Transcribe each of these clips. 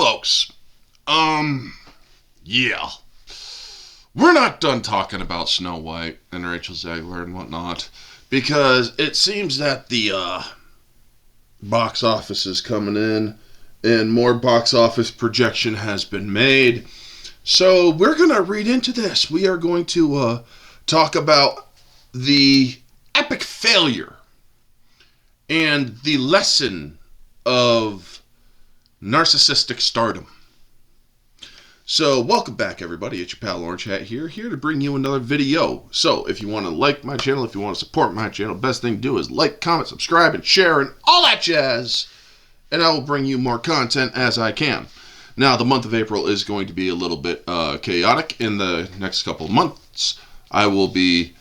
folks, yeah. We're not done talking about Snow White and Rachel Zegler and whatnot, because it seems that the box office is coming in, and more box office projection has been made. So we're going to read into this. We are going to talk about the epic failure and the lesson of narcissistic stardom. So welcome back, everybody. It's your pal Orange Hat here to bring you another video. So if you want to like my channel, if you want to support my channel, best thing to do is like, comment, subscribe, and share, and all that jazz. And I will bring you more content as I can. Now, the month of April is going to be a little bit chaotic. In the next couple of months, I will be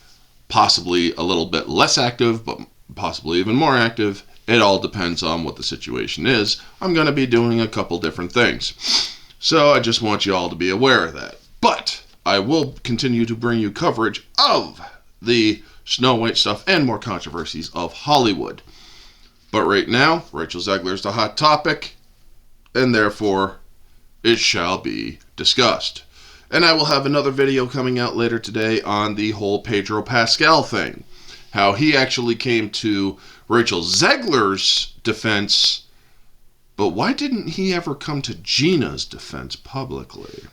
possibly a little bit less active, but possibly even more active. It all depends on what the situation is. I'm going to be doing a couple different things. So I just want you all to be aware of that. But I will continue to bring you coverage of the Snow White stuff and more controversies of Hollywood. But right now, Rachel Zegler is the hot topic, and therefore it shall be discussed. And I will have another video coming out later today on the whole Pedro Pascal thing. How he actually came to Rachel Zegler's defense, but why didn't he ever come to Gina's defense publicly?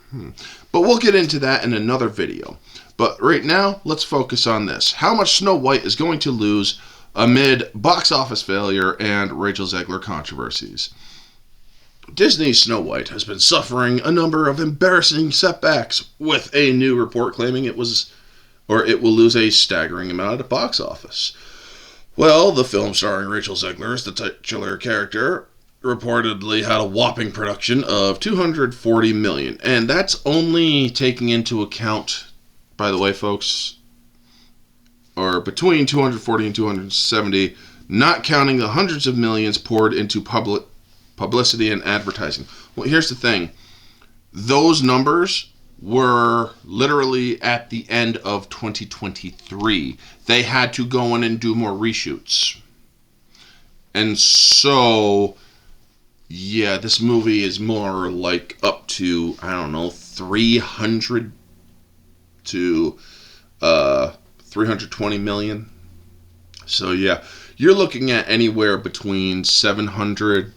But we'll get into that in another video. But right now, let's focus on this. How much Snow White is going to lose amid box office failure and Rachel Zegler controversies? Disney's Snow White has been suffering a number of embarrassing setbacks, with a new report claiming it will lose a staggering amount at the box office. Well, the film starring Rachel Zegler as the titular character reportedly had a whopping production of $240 million, and that's only taking into account, by the way, folks, or between 240 and 270, not counting the hundreds of millions poured into publicity and advertising. Well, here's the thing. Those numbers were literally at the end of 2023. They had to go in and do more reshoots. And so, yeah, this movie is more like up to, 300 to 320 million. So, yeah, you're looking at anywhere between 700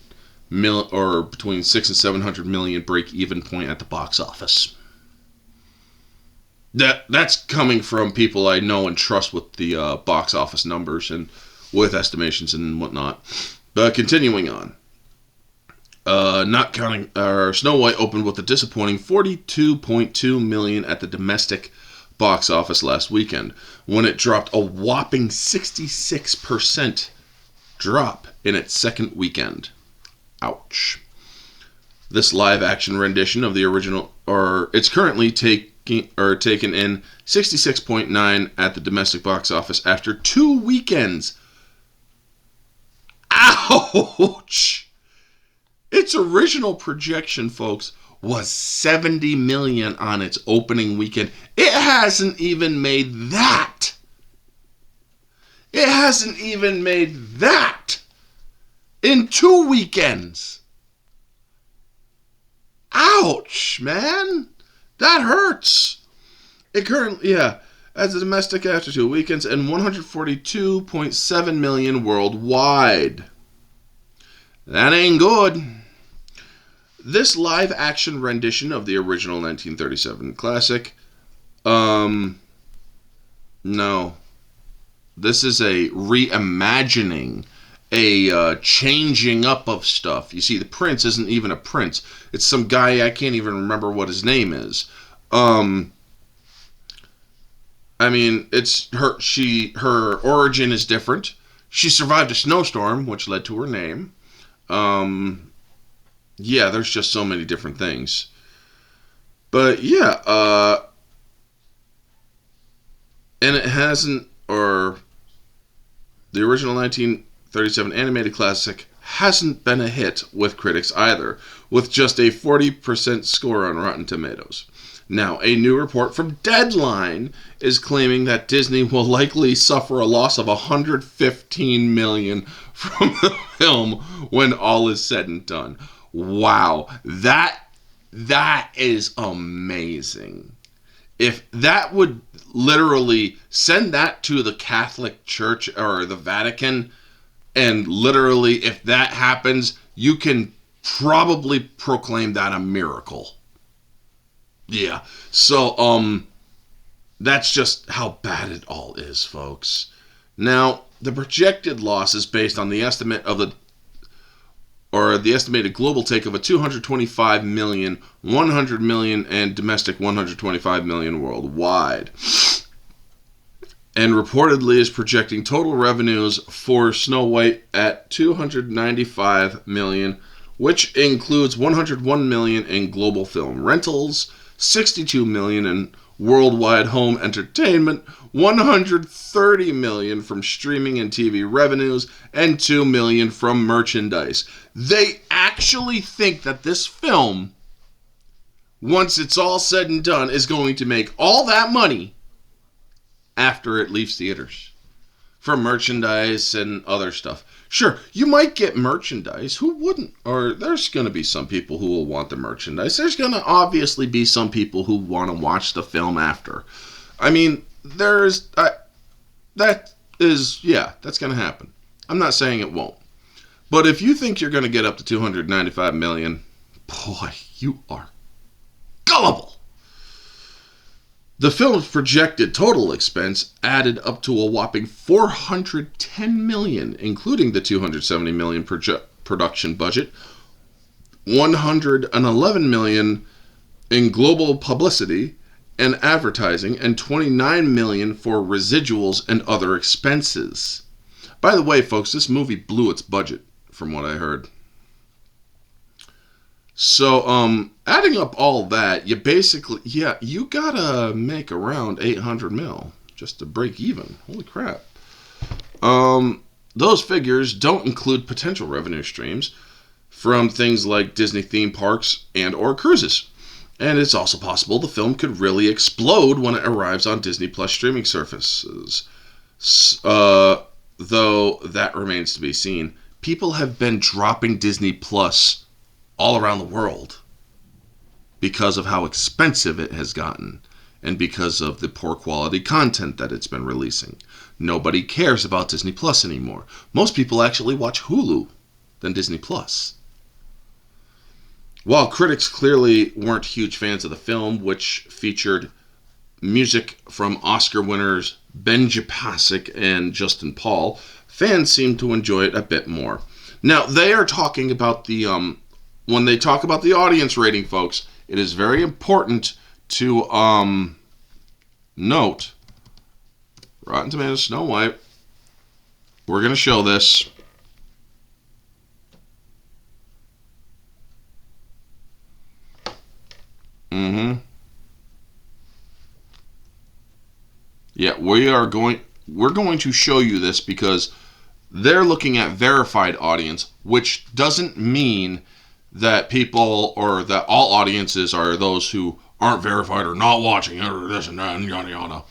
or between 6 and 700 million break-even point at the box office. That's coming from people I know and trust with the box office numbers and with estimations and whatnot. But continuing on, not counting, Snow White opened with a disappointing $42.2 million at the domestic box office last weekend, when it dropped a whopping 66% drop in its second weekend. Ouch. This live-action rendition of the original, it's currently taken in 66.9 at the domestic box office after 2 weekends. Ouch! Its original projection, folks, was 70 million on its opening weekend. It hasn't even made that. It hasn't even made that in 2 weekends. Ouch, man. That hurts. It currently, as a domestic after 2 weekends, and 142.7 million worldwide. That ain't good. This live-action rendition of the original 1937 classic, no. This is a reimagining, a changing up of stuff. You see, the prince isn't even a prince. It's some guy, I can't even remember what his name is. It's her origin is different. She survived a snowstorm, which led to her name. There's just so many different things. But and it hasn't, or the original 1937 animated classic hasn't been a hit with critics either, with just a 40% score on Rotten Tomatoes. Now, a new report from Deadline is claiming that Disney will likely suffer a loss of $115 million from the film when all is said and done. Wow, that is amazing. If that would literally send that to the Catholic Church or the Vatican, and literally if that happens, you can probably proclaim that a miracle. Yeah. So that's just how bad it all is, folks. Now, the projected loss is based on the estimate of the estimated global take of a 225 million, 100 million, and domestic 125 million worldwide. And reportedly is projecting total revenues for Snow White at 295 million, which includes 101 million in global film rentals, 62 million in worldwide home entertainment, 130 million from streaming and TV revenues, and 2 million from merchandise. They actually think that this film, once it's all said and done, is going to make all that money after it leaves theaters for merchandise and other stuff. Sure, you might get merchandise. Who wouldn't? Or there's going to be some people who will want the merchandise. There's going to obviously be some people who want to watch the film after. I mean, that's going to happen. I'm not saying it won't. But if you think you're going to get up to 295 million, boy, you are gullible. The film's projected total expense added up to a whopping 410 million, including the 270 million production budget, 111 million in global publicity and advertising, and 29 million for residuals and other expenses. By the way, folks, this movie blew its budget, from what I heard. So, adding up all that, you basically, you gotta make around 800 mil just to break even. Holy crap. Those figures don't include potential revenue streams from things like Disney theme parks and or cruises. And it's also possible the film could really explode when it arrives on Disney Plus streaming services. Though that remains to be seen. People have been dropping Disney Plus all around the world because of how expensive it has gotten and because of the poor quality content that it's been releasing. Nobody cares about Disney Plus anymore. Most people actually watch Hulu than Disney Plus. While critics clearly weren't huge fans of the film, which featured music from Oscar winners Ben Japasek and Justin Paul, fans seemed to enjoy it a bit more. Now, they are talking about the when they talk about the audience rating, folks, it is very important to note Rotten Tomatoes Snow White. We're going to show this. Yeah, we're going to show you this because they're looking at verified audience, which doesn't mean that people or that all audiences are those who aren't verified or not watching or this and that and yada yada.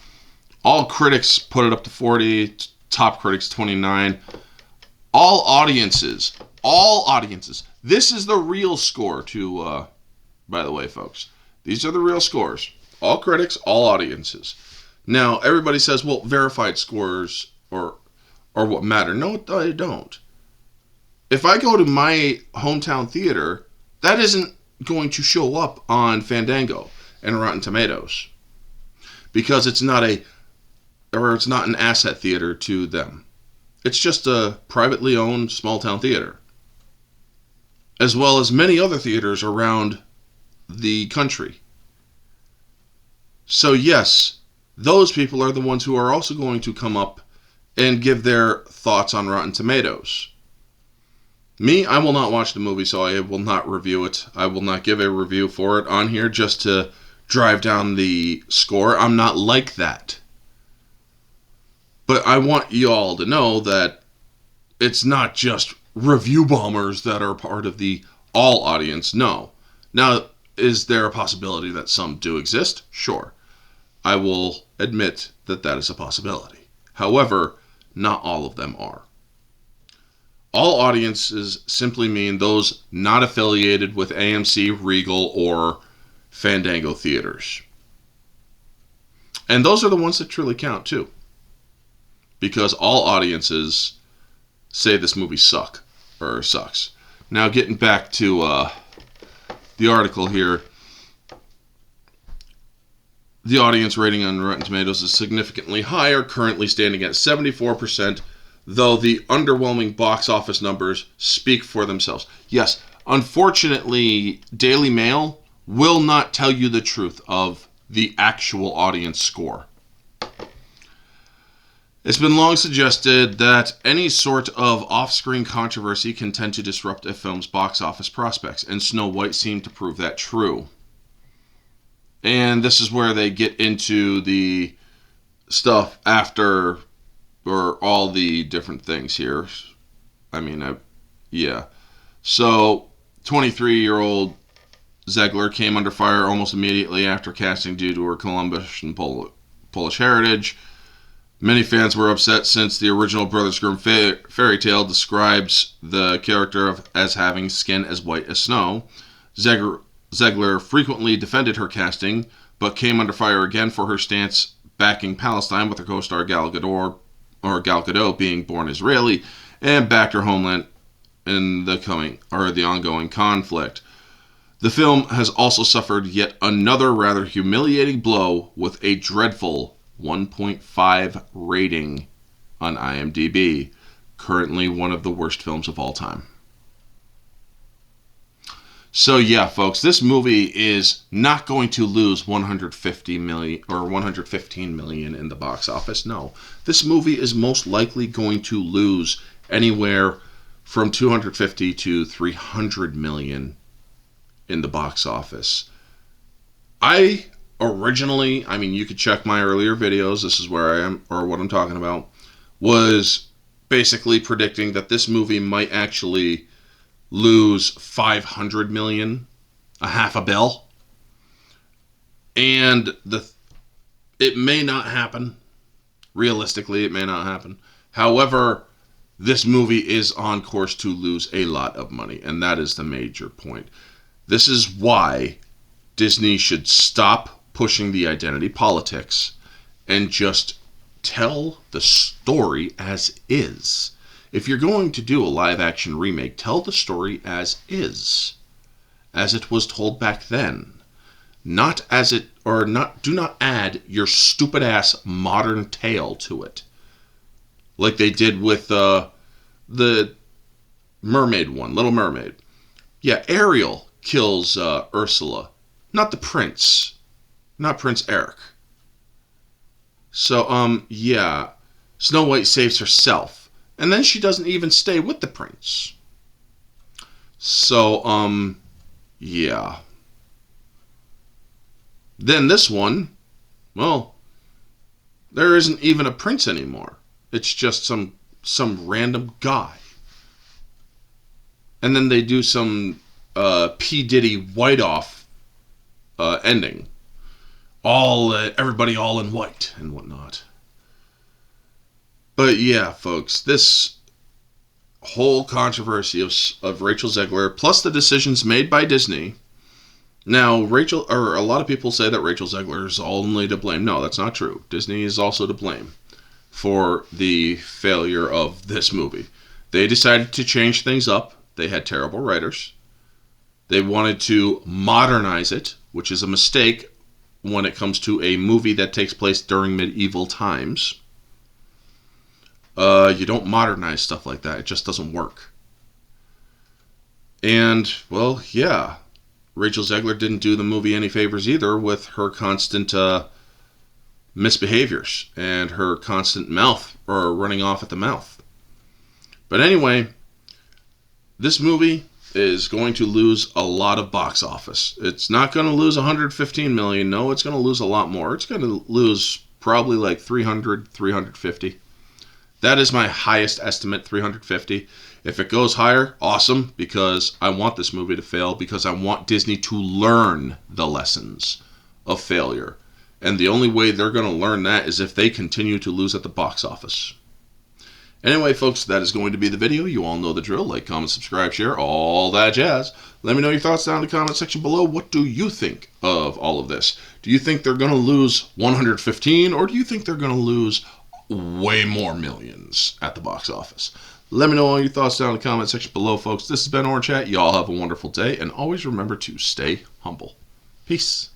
All critics put it up to 40, top critics 29. All audiences. This is the real score to, by the way, folks. These are the real scores. All critics, all audiences. Now, everybody says, well, verified scores are what matter. No, they don't. If I go to my hometown theater, that isn't going to show up on Fandango and Rotten Tomatoes because it's not an asset theater to them. It's just a privately owned small town theater, as well as many other theaters around the country. So yes, those people are the ones who are also going to come up and give their thoughts on Rotten Tomatoes. Me, I will not watch the movie, so I will not review it. I will not give a review for it on here just to drive down the score. I'm not like that. But I want you all to know that it's not just review bombers that are part of the all audience. No. Now, is there a possibility that some do exist? Sure. I will admit that that is a possibility. However, not all of them are. All audiences simply mean those not affiliated with AMC, Regal, or Fandango theaters. And those are the ones that truly count, too. Because all audiences say this movie sucks. Now, getting back to the article here, the audience rating on Rotten Tomatoes is significantly higher, currently standing at 74%, though the underwhelming box office numbers speak for themselves. Yes, unfortunately, Daily Mail will not tell you the truth of the actual audience score. It's been long suggested that any sort of off-screen controversy can tend to disrupt a film's box office prospects, and Snow White seemed to prove that true. And this is where they get into the stuff after, or all the different things here. Yeah. So, 23-year-old Zegler came under fire almost immediately after casting due to her Columbus and Polish heritage. Many fans were upset since the original Brothers Grimm fairy tale describes the character as having skin as white as snow. Zegler frequently defended her casting, but came under fire again for her stance backing Palestine, with her co-star Gal Gadot being born Israeli, and backed her homeland in the ongoing conflict. The film has also suffered yet another rather humiliating blow with a dreadful 1.5 rating on IMDb, currently one of the worst films of all time. So yeah, folks, this movie is not going to lose 150 million or 115 million in the box office. No, this movie is most likely going to lose anywhere from 250 to 300 million in the box office. You could check my earlier videos, this is where I am, or what I'm talking about, was basically predicting that this movie might actually lose 500 million, a half a bill. And it may not happen. Realistically, it may not happen. However, this movie is on course to lose a lot of money, and that is the major point. This is why Disney should stop pushing the identity politics and just tell the story as is. If you're going to do a live action remake, tell the story as is, as it was told back then. Do not add your stupid ass modern tale to it. Like they did with the mermaid one, Little Mermaid. Yeah, Ariel kills Ursula, not the prince. Not Prince Eric. So, yeah. Snow White saves herself. And then she doesn't even stay with the prince. So, yeah. Then this one, well, there isn't even a prince anymore. It's just some random guy. And then they do some P. Diddy white-off ending. Everybody all in white and whatnot. But yeah, folks, this whole controversy of Rachel Zegler, plus the decisions made by Disney. Now, a lot of people say that Rachel Zegler is only to blame. No, that's not true. Disney is also to blame for the failure of this movie. They decided to change things up. They had terrible writers. They wanted to modernize it, which is a mistake when it comes to a movie that takes place during medieval times. You don't modernize stuff like that. It just doesn't work. And, well, yeah. Rachel Zegler didn't do the movie any favors either with her constant misbehaviors and her constant running off at the mouth. But anyway, this movie is going to lose a lot of box office. It's not going to lose 115 million. No, it's going to lose a lot more. It's going to lose probably like 300, 350. That is my highest estimate, 350. If it goes higher, awesome, because I want this movie to fail, because I want Disney to learn the lessons of failure. And the only way they're going to learn that is if they continue to lose at the box office. Anyway, folks, that is going to be the video. You all know the drill. Like, comment, subscribe, share, all that jazz. Let me know your thoughts down in the comment section below. What do you think of all of this? Do you think they're going to lose 115, or do you think they're going to lose way more millions at the box office? Let me know all your thoughts down in the comment section below, folks. This has been Orange Hat. Y'all have a wonderful day, and always remember to stay humble. Peace.